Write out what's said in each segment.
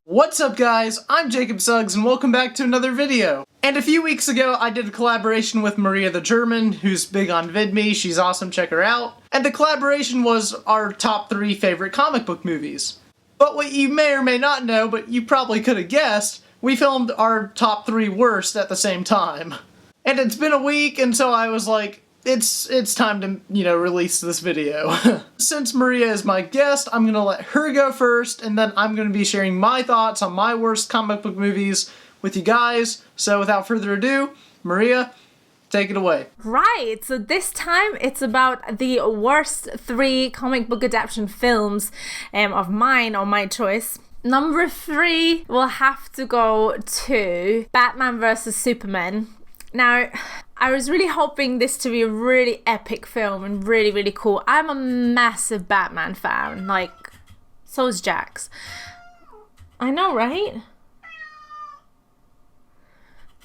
What's up guys, I'm Jacob Suggs and welcome back to another video. And a few weeks ago I did a collaboration with MariaTheGerman, who's big on Vidme, she's awesome, check her out. And the collaboration was our top 3 favorite comic book movies. But what you may or may not know, but you probably could have guessed, we filmed our top 3 worst at the same time. And it's been a week and so I was like, it's time to, release this video. Since Maria is my guest, I'm gonna let her go first, and then I'm gonna be sharing my thoughts on my worst comic book movies with you guys. So without further ado, Maria, take it away. Right, so this time it's about the worst 3 comic book adaptation films of mine, or my choice. Number 3 will have to go to Batman vs Superman. Now, I was really hoping this to be a really epic film and really, really cool. I'm a massive Batman fan, like, so is Jax. I know, right?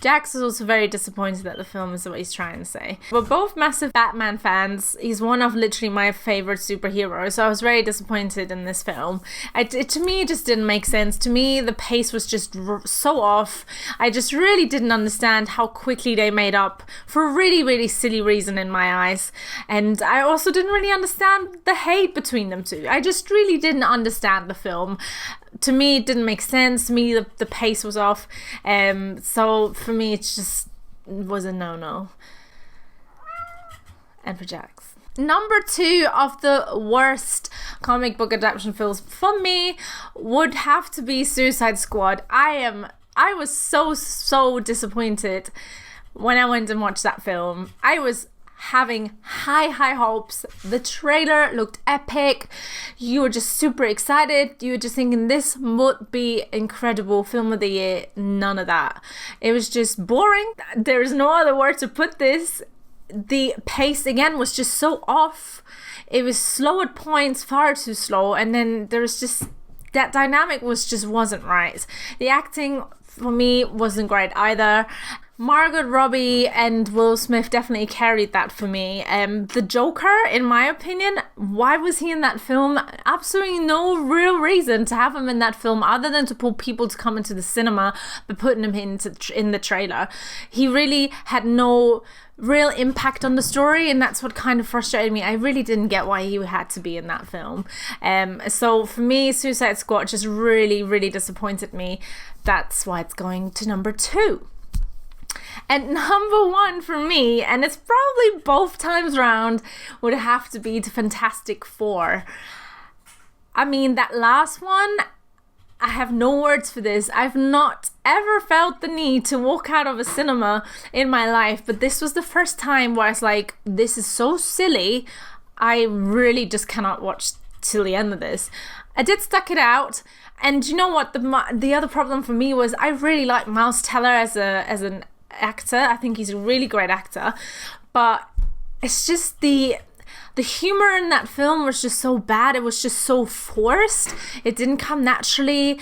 Jax is also very disappointed that the film is what he's trying to say. We're both massive Batman fans. He's one of literally my favorite superheroes, so I was very disappointed in this film. To me, it just didn't make sense. To me, the pace was just so off. I just really didn't understand how quickly they made up for a really, really silly reason in my eyes. And I also didn't really understand the hate between them two. I just really didn't understand the film. To me, it didn't make sense. To me, the pace was off. So for me, it was a no-no. And for Jax. Number 2 of the worst comic book adaptation films for me would have to be Suicide Squad. I was so disappointed when I went and watched that film. I was having high hopes. The trailer looked epic. You were just super excited. You were just thinking this would be incredible film of the year. None of that. It was just boring. There's no other word to put this. The pace again was just so off. It was slow at points, far too slow, and then there was just that dynamic wasn't right. The acting for me wasn't great either. Margot Robbie and Will Smith definitely carried that for me. The Joker, in my opinion, why was he in that film? Absolutely no real reason to have him in that film other than to pull people to come into the cinema by putting him in the trailer. He really had no real impact on the story, and that's what kind of frustrated me. I really didn't get why he had to be in that film. So for me, Suicide Squad just really, really disappointed me. That's why it's going to number 2. And number 1 for me, and it's probably both times round, would have to be the Fantastic Four. I mean, that last one, I have no words for this. I've not ever felt the need to walk out of a cinema in my life, but this was the first time where I was like, this is so silly. I really just cannot watch till the end of this. I did stuck it out. And you know what? The other problem for me was I really like Miles Teller as an actor. I think he's a really great actor, but it's just the humor in that film was just so bad. It was just so forced. It didn't come naturally.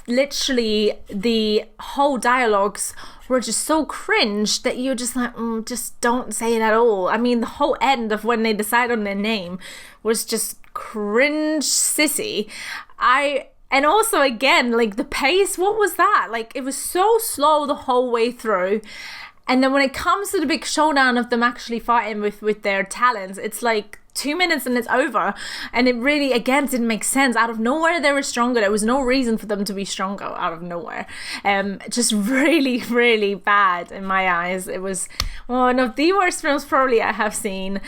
Literally the whole dialogues were just so cringe that you're just like, just don't say it at all. I mean, the whole end of when they decide on their name was just cringe sissy. And also, again, like, the pace, what was that? Like, it was so slow the whole way through. And then when it comes to the big showdown of them actually fighting with their talents, it's like 2 minutes and it's over. And it really, again, didn't make sense. Out of nowhere, they were stronger. There was no reason for them to be stronger out of nowhere. Just really, really bad in my eyes. It was one of the worst films probably I have seen.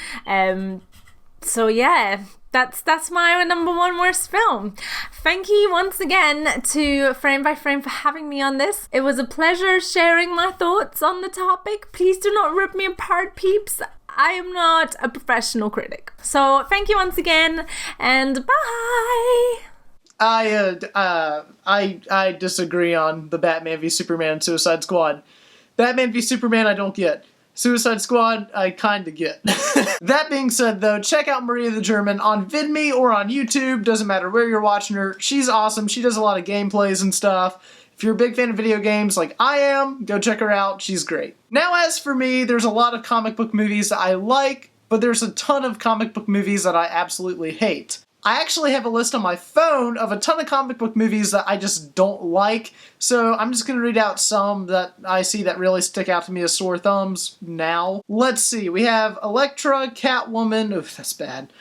So, yeah. That's my number 1 worst film. Thank you once again to Frame by Frame for having me on this. It was a pleasure sharing my thoughts on the topic. Please do not rip me apart, peeps. I am not a professional critic. So thank you once again, and bye! I disagree on the Batman v Superman and Suicide Squad. Batman v Superman I don't get. Suicide Squad, I kinda get. That being said though, check out MariaTheGerman on Vidme or on YouTube, doesn't matter where you're watching her. She's awesome, she does a lot of gameplays and stuff. If you're a big fan of video games like I am, go check her out, she's great. Now as for me, there's a lot of comic book movies that I like, but there's a ton of comic book movies that I absolutely hate. I actually have a list on my phone of a ton of comic book movies that I just don't like, so I'm just gonna read out some that I see that really stick out to me as sore thumbs now. Let's see, we have Elektra, Catwoman, oof, that's bad.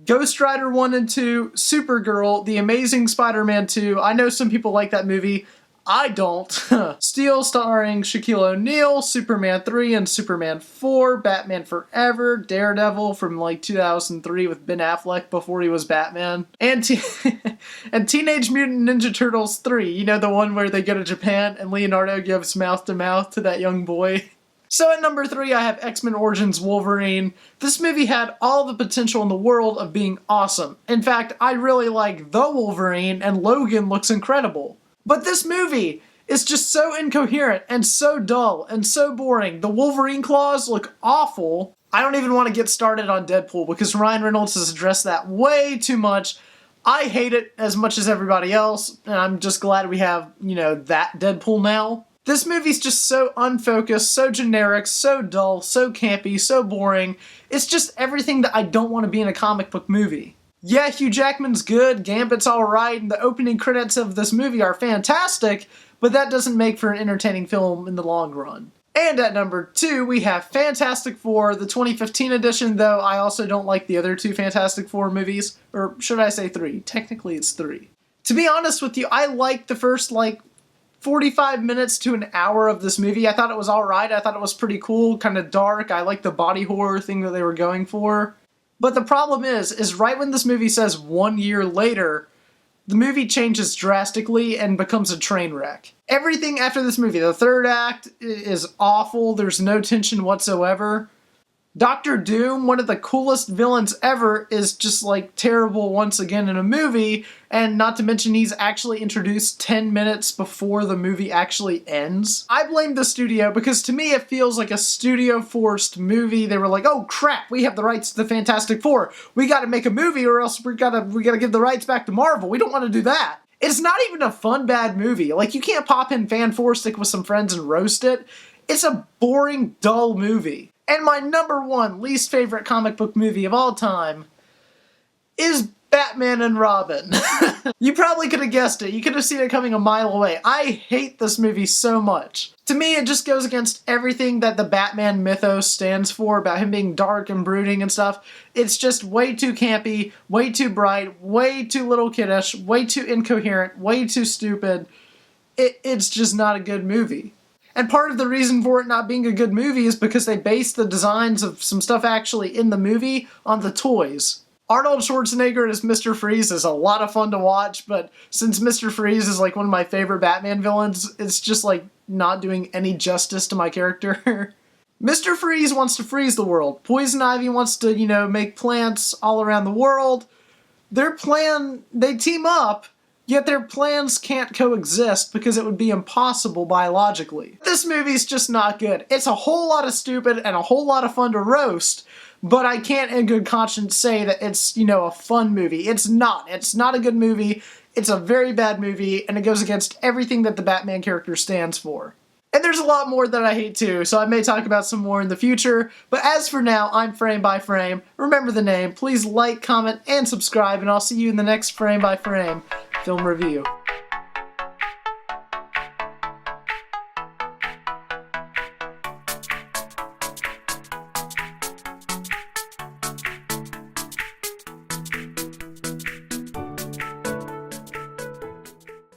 Ghost Rider 1 and 2, Supergirl, The Amazing Spider-Man 2, I know some people like that movie, I don't. Steel starring Shaquille O'Neal, Superman 3 and Superman 4, Batman Forever, Daredevil from like 2003 with Ben Affleck before he was Batman, and Teenage Mutant Ninja Turtles 3, you know, the one where they go to Japan and Leonardo gives mouth-to-mouth to that young boy. So at number 3 I have X-Men Origins Wolverine. This movie had all the potential in the world of being awesome. In fact, I really like the Wolverine and Logan looks incredible. But this movie is just so incoherent and so dull and so boring. The Wolverine claws look awful. I don't even want to get started on Deadpool because Ryan Reynolds has addressed that way too much. I hate it as much as everybody else, and I'm just glad we have, you know, that Deadpool now. This movie's just so unfocused, so generic, so dull, so campy, so boring. It's just everything that I don't want to be in a comic book movie. Yeah, Hugh Jackman's good, Gambit's alright, and the opening credits of this movie are fantastic, but that doesn't make for an entertaining film in the long run. And at number 2, we have Fantastic Four, the 2015 edition, though I also don't like the other 2 Fantastic Four movies. Or should I say 3? Technically it's 3. To be honest with you, I liked the first, 45 minutes to an hour of this movie. I thought it was alright, I thought it was pretty cool, kind of dark, I liked the body horror thing that they were going for. But the problem is right when this movie says 1 year later, the movie changes drastically and becomes a train wreck. Everything after this movie, the third act is awful, there's no tension whatsoever. Dr. Doom, one of the coolest villains ever, is just terrible once again in a movie, and not to mention he's actually introduced 10 minutes before the movie actually ends. I blame the studio because to me it feels like a studio-forced movie. They were like, oh crap, we have the rights to the Fantastic Four. We gotta make a movie or else we gotta give the rights back to Marvel. We don't want to do that. It's not even a fun, bad movie. You can't pop in Fan Four Stick with some friends and roast it. It's a boring, dull movie. And my number 1 least favorite comic book movie of all time is Batman and Robin. You probably could have guessed it. You could have seen it coming a mile away. I hate this movie so much. To me, it just goes against everything that the Batman mythos stands for, about him being dark and brooding and stuff. It's just way too campy, way too bright, way too little kiddish, way too incoherent, way too stupid. It's just not a good movie. And part of the reason for it not being a good movie is because they based the designs of some stuff actually in the movie on the toys. Arnold Schwarzenegger as Mr. Freeze is a lot of fun to watch, but since Mr. Freeze is one of my favorite Batman villains, it's just not doing any justice to my character. Mr. Freeze wants to freeze the world. Poison Ivy wants to, make plants all around the world. They team up, yet their plans can't coexist because it would be impossible biologically. This movie's just not good. It's a whole lot of stupid and a whole lot of fun to roast, but I can't in good conscience say that it's, a fun movie. It's not. It's not a good movie. It's a very bad movie, and it goes against everything that the Batman character stands for. And there's a lot more that I hate too, so I may talk about some more in the future, but as for now, I'm Frame by Frame. Remember the name, please like, comment, and subscribe, and I'll see you in the next Frame by Frame film review.